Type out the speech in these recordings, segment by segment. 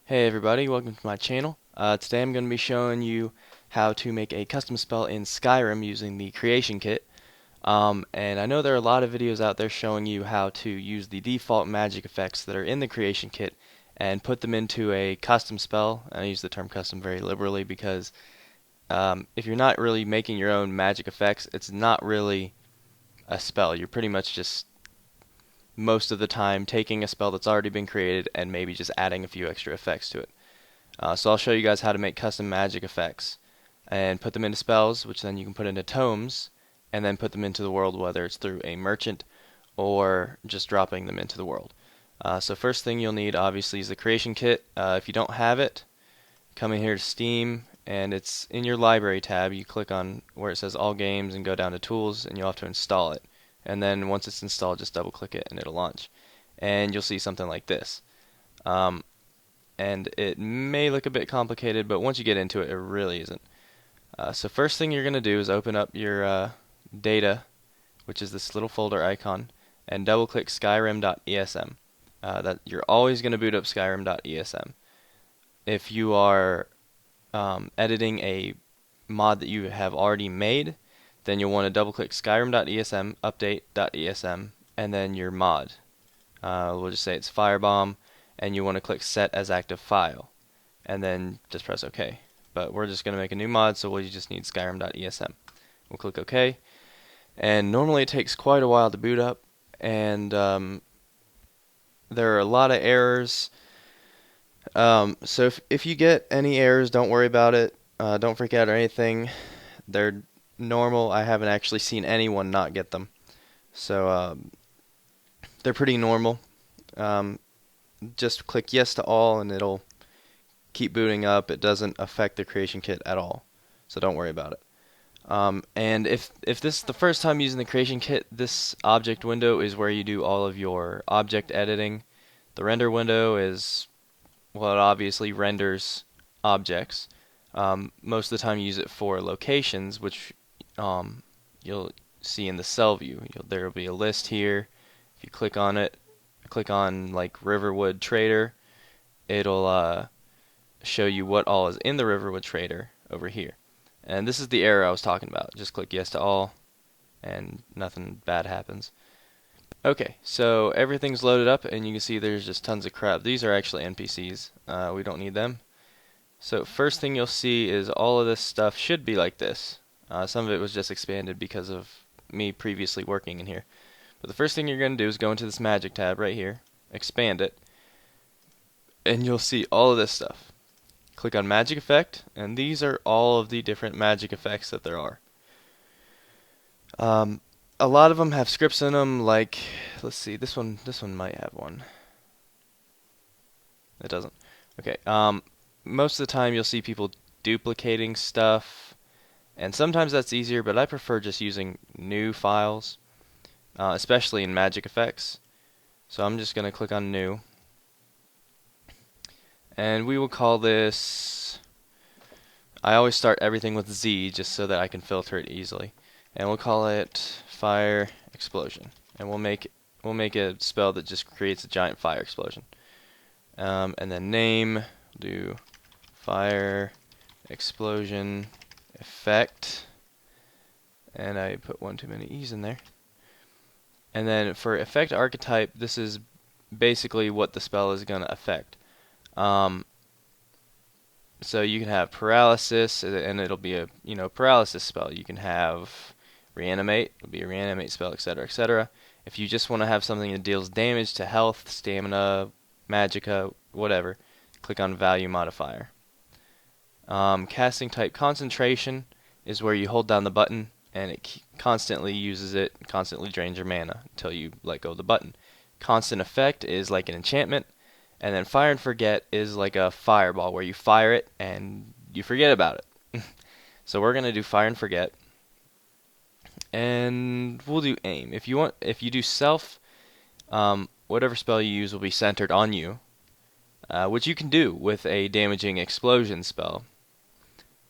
Hey everybody, welcome to my channel. Today I'm going to be showing you how to make a custom spell in Skyrim using the creation kit. And I know there are a lot of videos out there showing you how to use the default magic effects that are in the creation kit and put them into a custom spell. I use the term custom very liberally because if you're not really making your own magic effects, it's not really a spell. You're pretty much just most of the time taking a spell that's already been created and maybe just adding a few extra effects to it. So I'll show you guys how to make custom magic effects and put them into spells, which then you can put into tomes and then put them into the world, whether it's through a merchant or just dropping them into the world. So first thing you'll need obviously is the creation kit. If you don't have it, come in here to Steam and it's in your library tab. You click on where it says all games and go down to tools and you'll have to install it. And then once it's installed, just double click it and it'll launch. And you'll see something like this. And it may look a bit complicated, but once you get into it, it really isn't. So first thing you're going to do is open up your data, which is this little folder icon, and double click skyrim.esm. That you're always going to boot up skyrim.esm. If you are editing a mod that you have already made, then you'll want to double click skyrim.esm, update.esm, and then your mod. We'll just say it's Firebomb, and you want to click set as active file, and then just press OK. But we're just going to make a new mod, so we just need skyrim.esm. We'll click OK, and normally it takes quite a while to boot up, and there are a lot of errors. So if you get any errors, don't worry about it. Don't freak out or anything. They're normal. I haven't actually seen anyone not get them. So they're pretty normal. Just click yes to all and it'll keep booting up. It doesn't affect the creation kit at all. So don't worry about it. And if this is the first time using the creation kit, this object window is where you do all of your object editing. The render window is, well, it obviously renders objects. Most of the time you use it for locations, which you'll see in the cell view. There will be a list here. If you click on it, click on like Riverwood Trader, it'll show you what all is in the Riverwood Trader over here. And this is the error I was talking about. Just click yes to all and nothing bad happens. Okay, so everything's loaded up and you can see there's just tons of crap. These are actually NPCs. We don't need them. So first thing you'll see is all of this stuff should be like this. Some of it was just expanded because of me previously working in here. But the first thing you're going to do is go into this magic tab right here, expand it, and you'll see all of this stuff. Click on magic effect, and these are all of the different magic effects that there are. A lot of them have scripts in them, like, let's see, this one might have one. It doesn't. Okay, most of the time you'll see people duplicating stuff, and sometimes that's easier, but I prefer just using new files. Especially in magic effects. So I'm just going to click on new. And we will call this, I always start everything with Z just so that I can filter it easily. And we'll call it fire explosion. And we'll make a spell that just creates a giant fire explosion. And then name, do fire explosion effect. And I put one too many E's in there. And then for effect archetype, this is basically what the spell is going to affect. So you can have paralysis, and it'll be a paralysis spell. You can have reanimate, it'll be a reanimate spell, etc., etc. If you just want to have something that deals damage to health, stamina, magicka, whatever, click on value modifier. Casting type concentration is where you hold down the button and it constantly uses it, constantly drains your mana until you let go of the button. Constant effect is like an enchantment, and then fire and forget is like a fireball where you fire it and you forget about it. So we're gonna do fire and forget, and we'll do aim. If you do self, whatever spell you use will be centered on you, which you can do with a damaging explosion spell,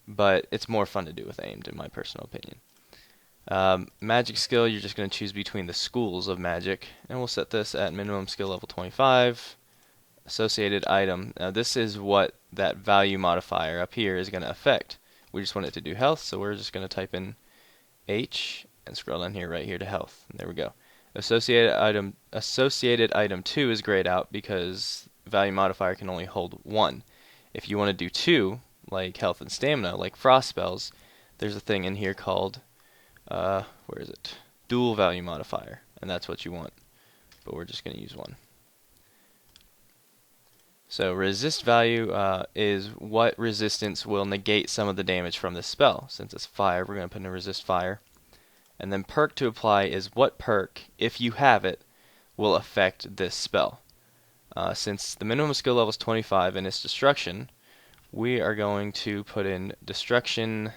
but it's more fun to do with aimed, in my personal opinion. Magic skill, you're just going to choose between the schools of magic, and we'll set this at minimum skill level 25, associated item. Now this is what that value modifier up here is going to affect. We just want it to do health, so we're just going to type in H and scroll down here right here to health. And there we go. Associated item 2 is grayed out because value modifier can only hold 1. If you want to do 2, like health and stamina, like frost spells, there's a thing in here called where is it? Dual value modifier, and that's what you want. But we're just going to use 1. So resist value is what resistance will negate some of the damage from this spell. Since it's fire, we're going to put in a resist fire. And then perk to apply is what perk, if you have it, will affect this spell. Since the minimum skill level is 25 and it's destruction, we are going to put in destruction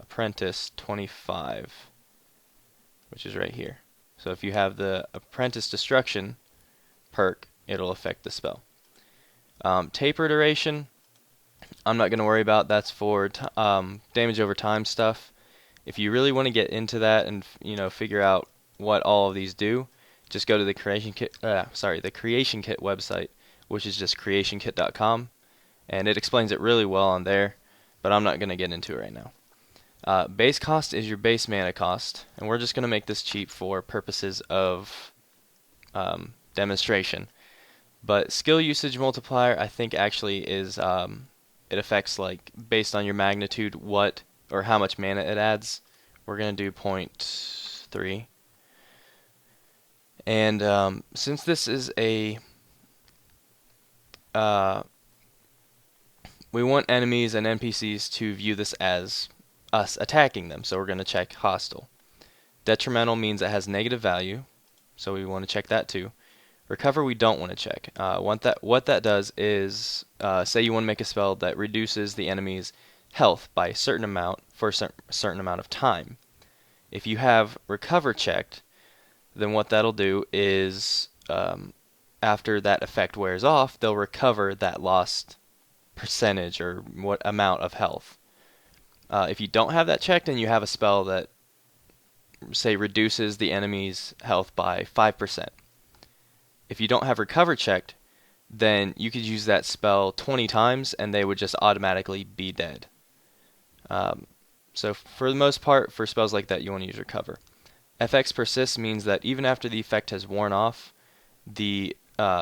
apprentice 25, which is right here. So if you have the apprentice destruction perk, it'll affect the spell. Taper duration, I'm not going to worry about. That's for damage over time stuff. If you really want to get into that and figure out what all of these do, just go to the Creation Kit. The Creation Kit website, which is just creationkit.com, and it explains it really well on there. But I'm not going to get into it right now. Base cost is your base mana cost, and we're just going to make this cheap for purposes of demonstration. But skill usage multiplier, I think actually is it affects like based on your magnitude what or how much mana it adds. We're gonna do 0.3, and since this is a we want enemies and NPCs to view this as us attacking them, so we're gonna check hostile. Detrimental means it has negative value, so we want to check that too. Recover we don't want to check. What that does is, say you want to make a spell that reduces the enemy's health by a certain amount for a certain amount of time. If you have recover checked, then what that'll do is, after that effect wears off, they'll recover that lost percentage or what amount of health. If you don't have that checked and you have a spell that, say, reduces the enemy's health by 5%, if you don't have recover checked, then you could use that spell 20 times and they would just automatically be dead. So for the most part, for spells like that, you want to use recover. FX persists means that even after the effect has worn off, the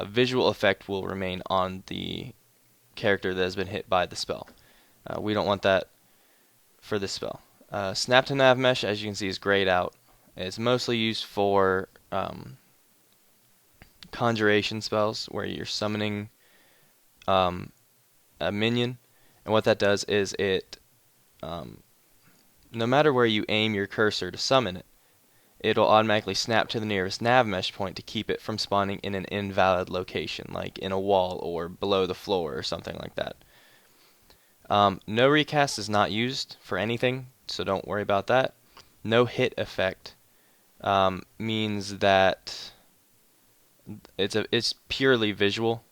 visual effect will remain on the character that has been hit by the spell. We don't want that for this spell. Snap to Nav Mesh, as you can see, is grayed out. It's mostly used for conjuration spells where you're summoning a minion, and what that does is it no matter where you aim your cursor to summon it, it'll automatically snap to the nearest nav mesh point to keep it from spawning in an invalid location, like in a wall or below the floor or something like that. No recast is not used for anything, so don't worry about that. No hit effect means that it's purely visual,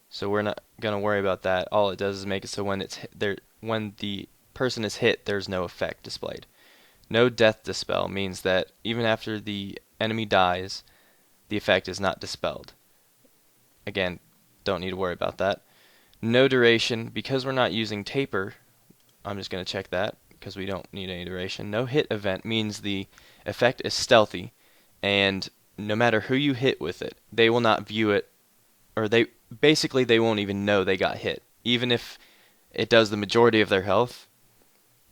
so we're not gonna worry about that. All it does is make it so when when the person is hit, there's no effect displayed. No death dispel means that even after the enemy dies, the effect is not dispelled. Again, don't need to worry about that. No duration, because we're not using taper, I'm just gonna check that because we don't need any duration. No hit event means the effect is stealthy, and no matter who you hit with it, they will not view it, or they won't even know they got hit. Even if it does the majority of their health,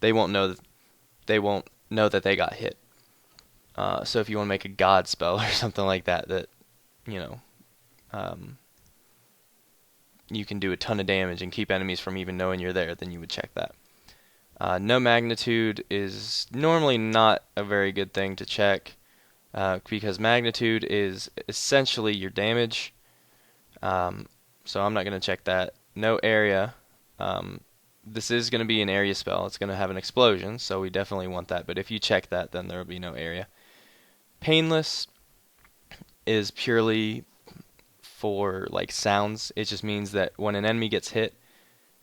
they won't know that they got hit. So if you want to make a god spell or something like that, you can do a ton of damage and keep enemies from even knowing you're there, then you would check that. No magnitude is normally not a very good thing to check. Because magnitude is essentially your damage, so I'm not going to check that. No area. This is going to be an area spell. It's going to have an explosion, so we definitely want that. But if you check that, then there will be no area. Painless is purely for like sounds. It just means that when an enemy gets hit,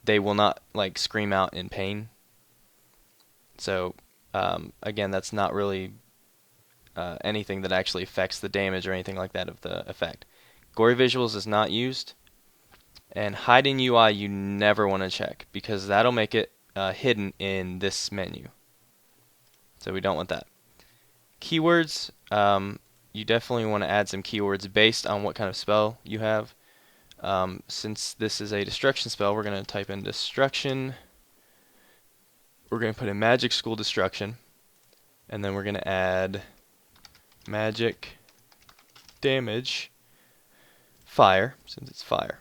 they will not like scream out in pain. So again, that's not really anything that actually affects the damage or anything like that of the effect. Gory visuals is not used. And hide in UI you never want to check because that'll make it hidden in this menu. So we don't want that. Keywords, you definitely want to add some keywords based on what kind of spell you have. Since this is a destruction spell, we're going to type in destruction. We're going to put in magic school destruction. And then we're going to add magic damage fire, since it's fire.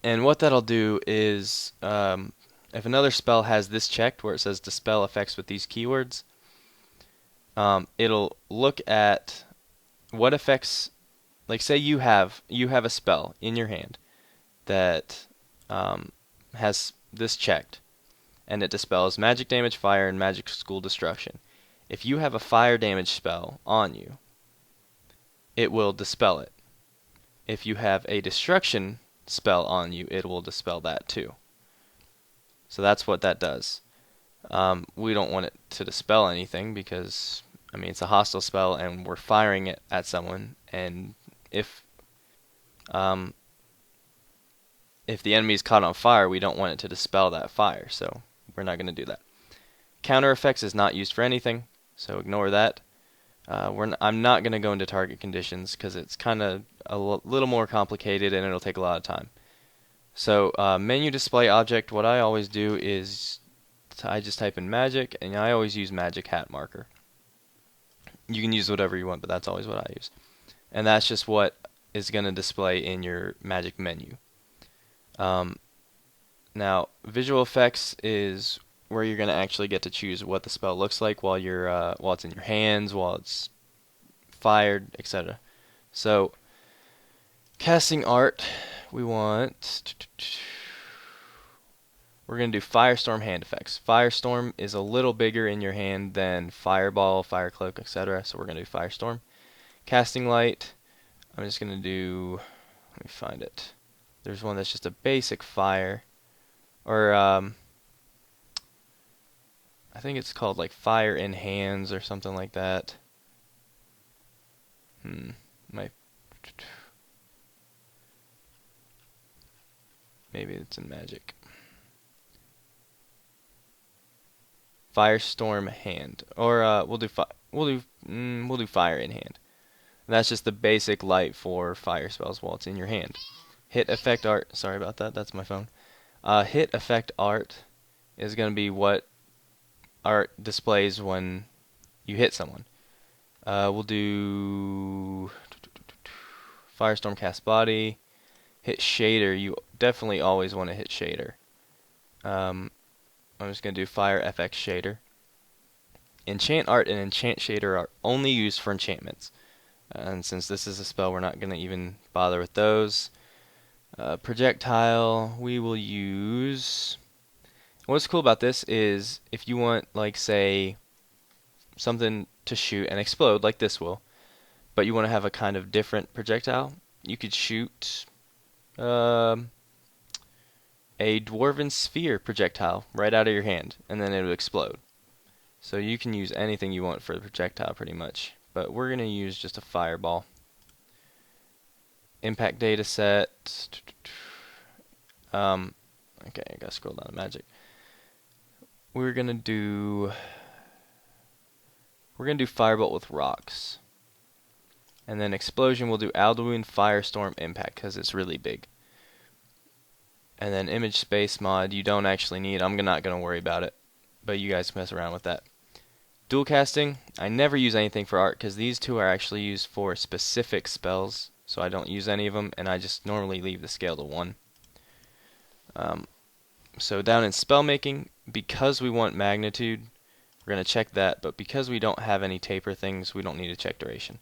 And what that'll do is, if another spell has this checked where it says dispel effects with these keywords, it'll look at what effects, like say you have a spell in your hand that has this checked, and it dispels magic damage fire and magic school destruction. If you have a fire damage spell on you, it will dispel it. If you have a destruction spell on you, it will dispel that too. So that's what that does. We don't want it to dispel anything because, I mean, it's a hostile spell and we're firing it at someone, and if the enemy is caught on fire, we don't want it to dispel that fire, so we're not going to do that. Counter effects is not used for anything, so ignore that. I'm not going to go into target conditions because it's kind of a little more complicated and it'll take a lot of time. So menu display object, what I always do is I just type in magic, and I always use magic hat marker. You can use whatever you want, but that's always what I use. And that's just what is going to display in your magic menu. Now, visual effects is where you're going to actually get to choose what the spell looks like while it's in your hands, while it's fired, etc. So, casting art, we're going to do Firestorm hand effects. Firestorm is a little bigger in your hand than Fireball, Firecloak, etc. So we're going to do Firestorm. Casting light, I'm just going to do, let me find it. There's one that's just a basic fire, or I think it's called like fire in hands or something like that. Maybe it's in magic. Firestorm hand, or we'll do fire in hand. And that's just the basic light for fire spells while it's in your hand. Hit effect art. Sorry about that. That's my phone. Hit effect art is going to be what art displays when you hit someone. We'll do Firestorm cast body. Hit shader. You definitely always want to hit shader. I'm just going to do Fire FX shader. Enchant art and enchant shader are only used for enchantments. And since this is a spell, we're not going to even bother with those. Projectile, we will use... What's cool about this is if you want, like, say, something to shoot and explode, like this will, but you want to have a kind of different projectile, you could shoot a dwarven sphere projectile right out of your hand, and then it would explode. So you can use anything you want for the projectile pretty much, but we're going to use just a fireball. Impact data set. Okay, I gotta scroll down to magic. We're gonna do firebolt with rocks, and then explosion we'll do Alduin Firestorm Impact because it's really big. And then image space mod you don't actually need. I'm not gonna worry about it, but you guys mess around with that. Dual casting, I never use anything for art because these two are actually used for specific spells, so I don't use any of them, and I just normally leave the scale to 1. So down in spell making, because we want magnitude, we're going to check that, but because we don't have any taper things, we don't need to check duration.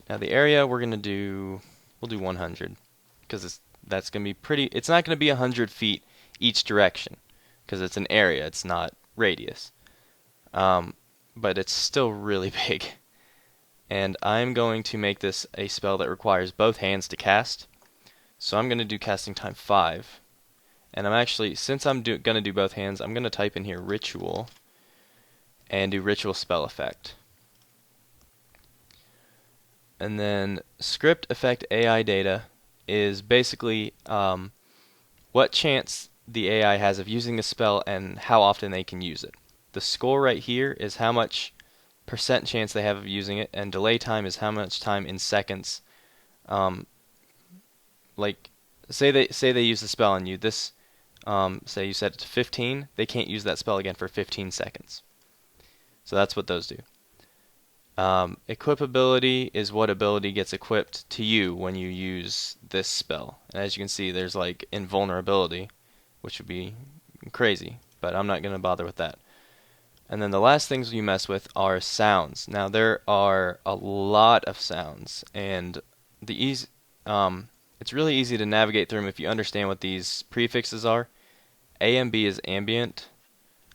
Now the area we'll do 100 because that's going to be pretty. It's not going to be 100 feet each direction because it's an area, it's not radius. But it's still really big. And I'm going to make this a spell that requires both hands to cast. So I'm going to do casting time 5. And I'm actually, since I'm going to do both hands, I'm going to type in here ritual and do ritual spell effect. And then script effect AI data is basically what chance the AI has of using the spell and how often they can use it. The score right here is how much percent chance they have of using it, and delay time is how much time in seconds. Um, like say they use the spell on you. This say you set it to 15, they can't use that spell again for 15 seconds. So that's what those do. Equip ability is what ability gets equipped to you when you use this spell. And as you can see, there's like invulnerability, which would be crazy, but I'm not going to bother with that. And then the last things you mess with are sounds. Now there are a lot of sounds, and it's really easy to navigate through them if you understand what these prefixes are. A and B is ambient.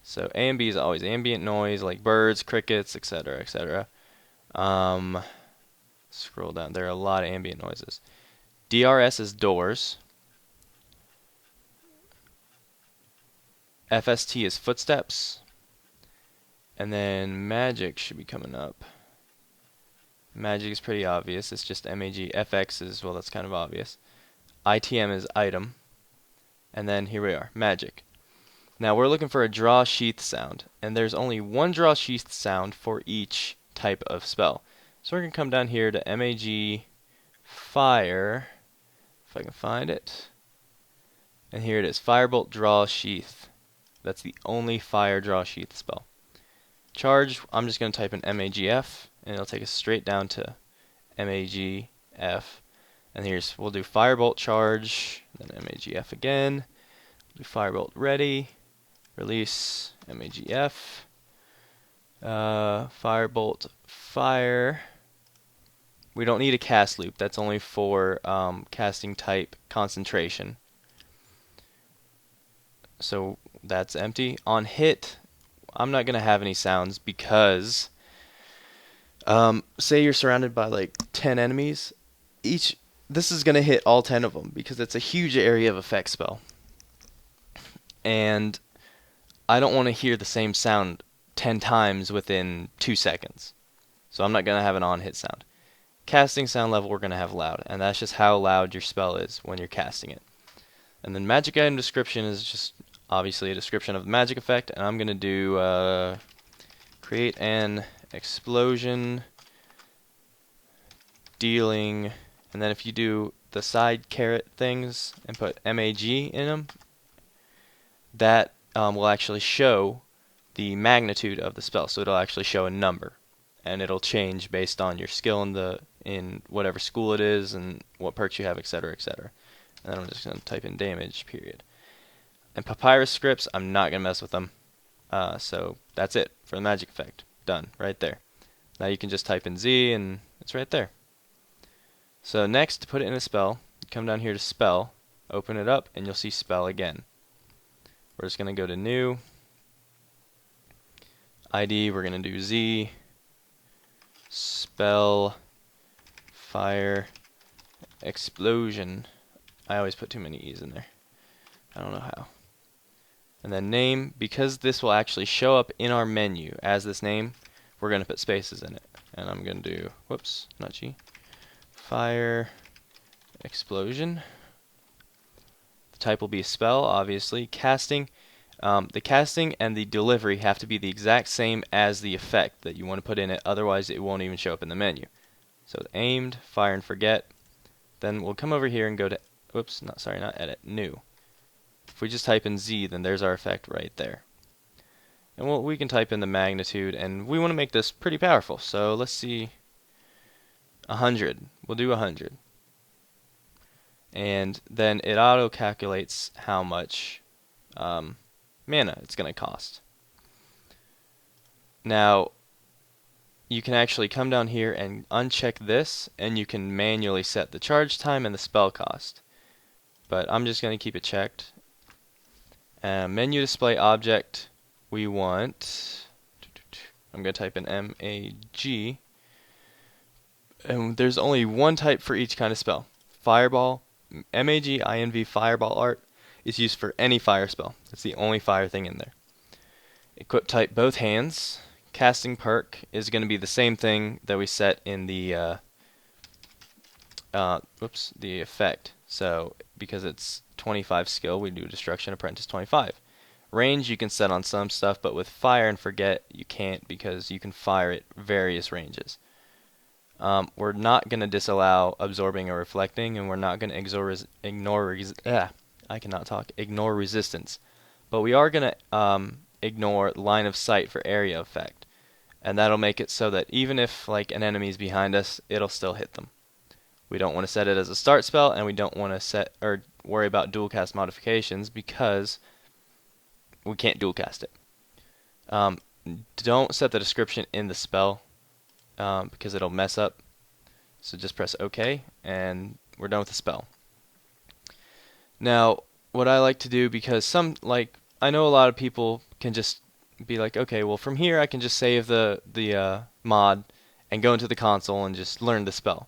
So A and B is always ambient noise, like birds, crickets, etc., etc. Scroll down. There are a lot of ambient noises. DRS is doors. FST is footsteps. And then magic should be coming up. Magic is pretty obvious. It's just MAG. FX is, well, that's kind of obvious. ITM is item. And then here we are, magic. Now we're looking for a draw sheath sound. And there's only one draw sheath sound for each type of spell. So we're going to come down here to MAG fire, if I can find it. And here it is, firebolt draw sheath. That's the only fire draw sheath spell. Charge, I'm just going to type in MAGF, and it'll take us straight down to MAGF. And we'll do firebolt charge, then MAGF again. We'll do firebolt ready, release, MAGF. Firebolt fire. We don't need a cast loop. That's only for casting type concentration. So that's empty. On hit, I'm not going to have any sounds because say you're surrounded by like 10 enemies. This is going to hit all 10 of them because it's a huge area of effect spell. And I don't want to hear the same sound 10 times within 2 seconds. So I'm not going to have an on-hit sound. Casting sound level we're going to have loud, and that's just how loud your spell is when you're casting it. And then magic item description is just obviously a description of the magic effect, and I'm going to do create an explosion dealing, and then if you do the side caret things and put MAG in them, that will actually show the magnitude of the spell, so it'll actually show a number, and it'll change based on your skill in whatever school it is and what perks you have, etc., etc. And then I'm just going to type in damage, period. And papyrus scripts, I'm not going to mess with them. So that's it for the magic effect. Done, right there. Now you can just type in Z and it's right there. So next, to put it in a spell, come down here to spell, open it up, and you'll see spell again. We're just going to go to new, ID, we're going to do Z, spell, fire, explosion. I always put too many E's in there. I don't know how. And then name, because this will actually show up in our menu as this name, we're going to put spaces in it. And I'm going to do, whoops, not G, fire, explosion. The type will be a spell, obviously. Casting, the casting and the delivery have to be the exact same as the effect that you want to put in it, otherwise it won't even show up in the menu. So aimed, fire and forget. Then we'll come over here and go to, whoops, not edit, new. If we just type in Z, then there's our effect right there. And we can type in the magnitude, and we want to make this pretty powerful. So let's see, 100. We'll do 100. And then it auto-calculates how much mana it's going to cost. Now, you can actually come down here and uncheck this, and you can manually set the charge time and the spell cost. But I'm just going to keep it checked. Menu display object, we want, I'm going to type in MAG, and there's only one type for each kind of spell. Fireball, MAG INV fireball art is used for any fire spell. It's the only fire thing in there. Equip type both hands. Casting perk is going to be the same thing that we set in the the effect. So because it's 25 skill, we do Destruction Apprentice 25. Range you can set on some stuff, but with Fire and Forget you can't because you can fire at various ranges. We're not going to disallow Absorbing or Reflecting, and we're not going to ignore Resistance. But we are going to ignore Line of Sight for Area Effect. And that'll make it so that even if like an enemy's behind us, it'll still hit them. We don't want to set it as a start spell, and we don't want to set or worry about dual cast modifications because we can't dual cast it. Don't set the description in the spell because it'll mess up. So just press OK, and we're done with the spell. Now, what I like to do, because I know a lot of people can just be like, okay, well from here I can just save the mod and go into the console and just learn the spell.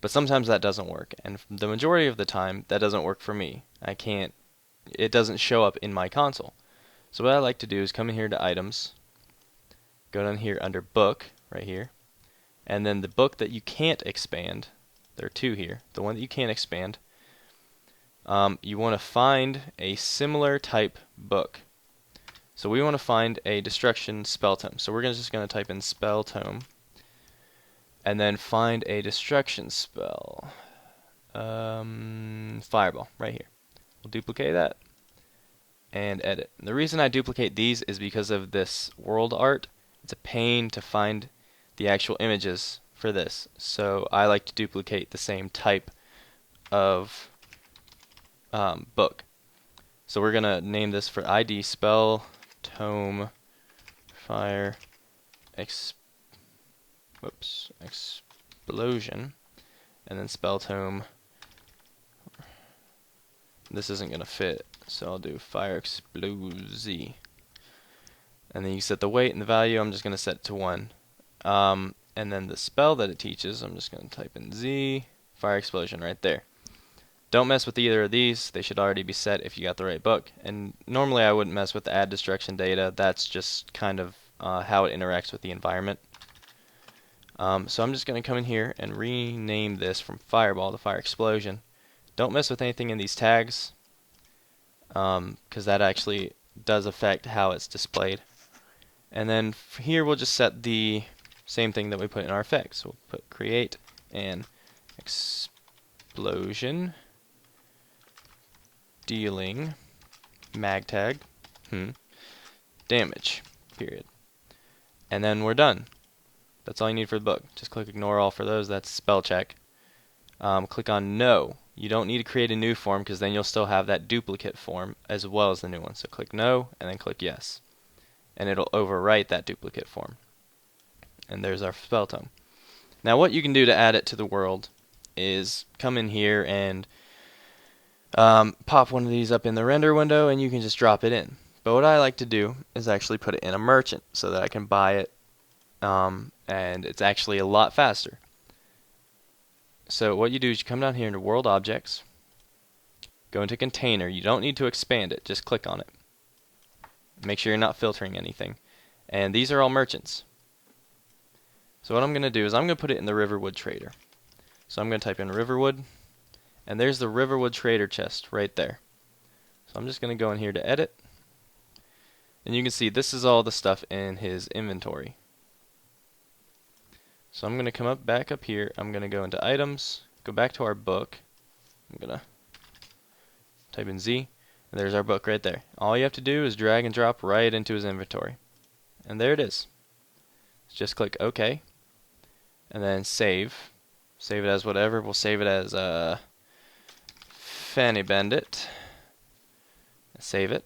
But sometimes that doesn't work, and the majority of the time that doesn't work for me. It doesn't show up in my console. So what I like to do is come in here to Items, go down here under Book, right here, and then the book that you can't expand, there are two here, the one that you can't expand, you want to find a similar type book. So we want to find a Destruction Spell Tome. So we're just going to type in Spell Tome, and then find a Destruction Spell. Fireball, right here. We'll duplicate that and edit. And the reason I duplicate these is because of this world art. It's a pain to find the actual images for this. So I like to duplicate the same type of book. So we're going to name this for ID Spell Tome Fire Explosion, and then Spell Tome. This isn't going to fit, so I'll do Fire Explosi. And then you set the weight and the value. I'm just going to set it to 1. And then the spell that it teaches, I'm just going to type in Z, Fire Explosion right there. Don't mess with either of these. They should already be set if you got the right book. And normally I wouldn't mess with the add destruction data. That's just kind of how it interacts with the environment. So I'm just going to come in here and rename this from Fireball to Fire Explosion. Don't mess with anything in these tags, because that actually does affect how it's displayed. And then here we'll just set the same thing that we put in our effects. So we'll put create and explosion dealing mag tag damage, period. And then we're done. That's all you need for the book. Just click ignore all for those. That's spell check. Click on no. You don't need to create a new form because then you'll still have that duplicate form as well as the new one. So click no and then click yes. And it'll overwrite that duplicate form. And there's our spell tome. Now what you can do to add it to the world is come in here and pop one of these up in the render window and you can just drop it in. But what I like to do is actually put it in a merchant so that I can buy it, and it's actually a lot faster. So what you do is you come down here into World Objects, go into Container. You don't need to expand it, just click on it. Make sure you're not filtering anything. And these are all merchants. So what I'm going to do is I'm going to put it in the Riverwood Trader. So I'm going to type in Riverwood, and there's the Riverwood Trader chest right there. So I'm just going to go in here to edit, and you can see this is all the stuff in his inventory. So I'm going to come back up here, I'm going to go into items, go back to our book, I'm going to type in Z, and there's our book right there. All you have to do is drag and drop right into his inventory. And there it is. Just click OK, and then save. Save it as whatever. We'll save it as Fanny Bandit. Save it.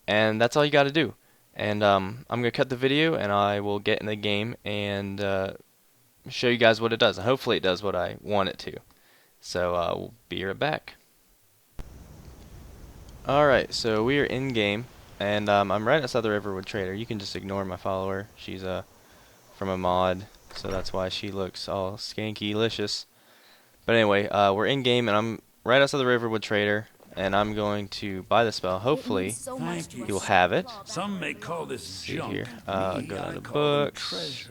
And that's all you got to do. And I'm going to cut the video and I will get in the game and show you guys what it does. And hopefully it does what I want it to. So we'll be right back. Alright, so we are in game. And I'm right outside the Riverwood Trader. You can just ignore my follower. She's from a mod. So that's why she looks all skanky-licious. But anyway, we're in game and I'm right outside the Riverwood Trader. And I'm going to buy the spell. Hopefully, he will have it. Some may call this See junk. here. Me, Go down I to call them books. treasures.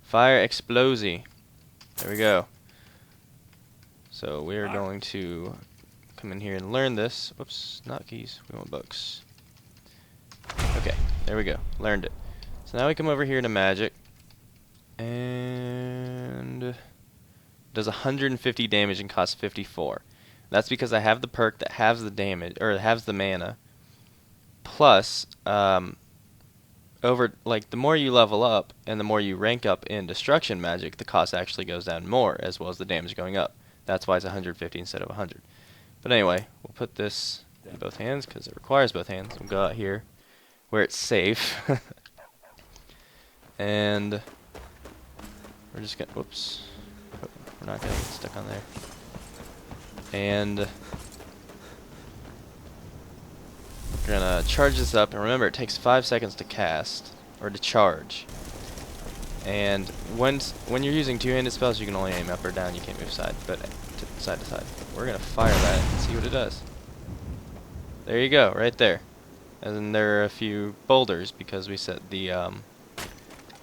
Fire Explosi. There we go. So we're going to come in here and learn this. Whoops, not keys, we want books. Okay, there we go, learned it. So now we come over here to magic, and does 150 damage and costs 54. That's because I have the perk that halves the damage, or halves the mana. Plus, over like the more you level up and the more you rank up in destruction magic, the cost actually goes down more, as well as the damage going up. That's why it's 150 instead of 100. But anyway, we'll put this in both hands because it requires both hands. We'll go out here where it's safe, and we're just gonna. Whoops. We're not gonna get stuck on there. And we're gonna charge this up, and remember it takes 5 seconds to cast, or to charge. And when you're using two-handed spells, you can only aim up or down, you can't move side to side. We're gonna fire that and see what it does. There you go, right there. And then there are a few boulders because we set the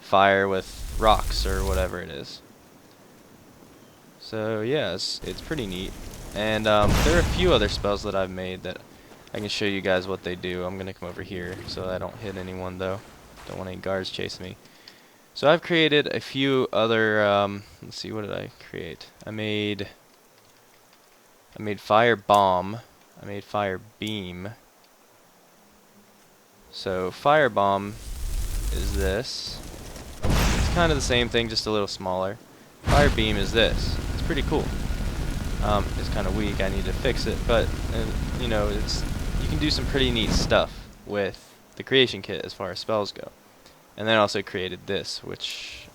fire with rocks or whatever it is. So yeah, it's pretty neat. And there are a few other spells that I've made that I can show you guys what they do. I'm gonna come over here so I don't hit anyone though. Don't want any guards chasing me. So I've created a few other. Let's see, what did I create? I made fire bomb. I made fire beam. So fire bomb is this. It's kind of the same thing, just a little smaller. Fire beam is this. It's pretty cool. It's kind of weak. I need to fix it, but you know, you can do some pretty neat stuff with the creation kit as far as spells go. And then I also created this, which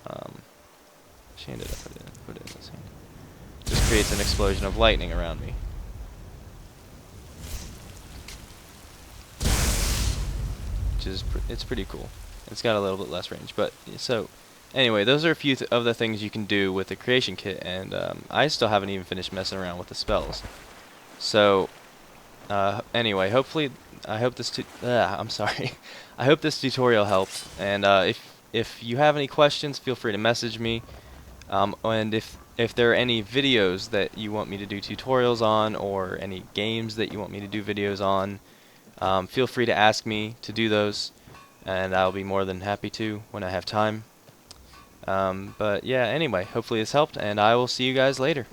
she ended up put it in this hand. Just creates an explosion of lightning around me. Which is it's pretty cool. It's got a little bit less range, but so anyway, those are a few of the things you can do with the creation kit, and I still haven't even finished messing around with the spells. So anyway, hopefully, I hope this I'm sorry. I hope this tutorial helped, and if you have any questions, feel free to message me. And if there are any videos that you want me to do tutorials on, or any games that you want me to do videos on, feel free to ask me to do those, and I'll be more than happy to when I have time. But yeah, anyway, hopefully this helped, and I will see you guys later.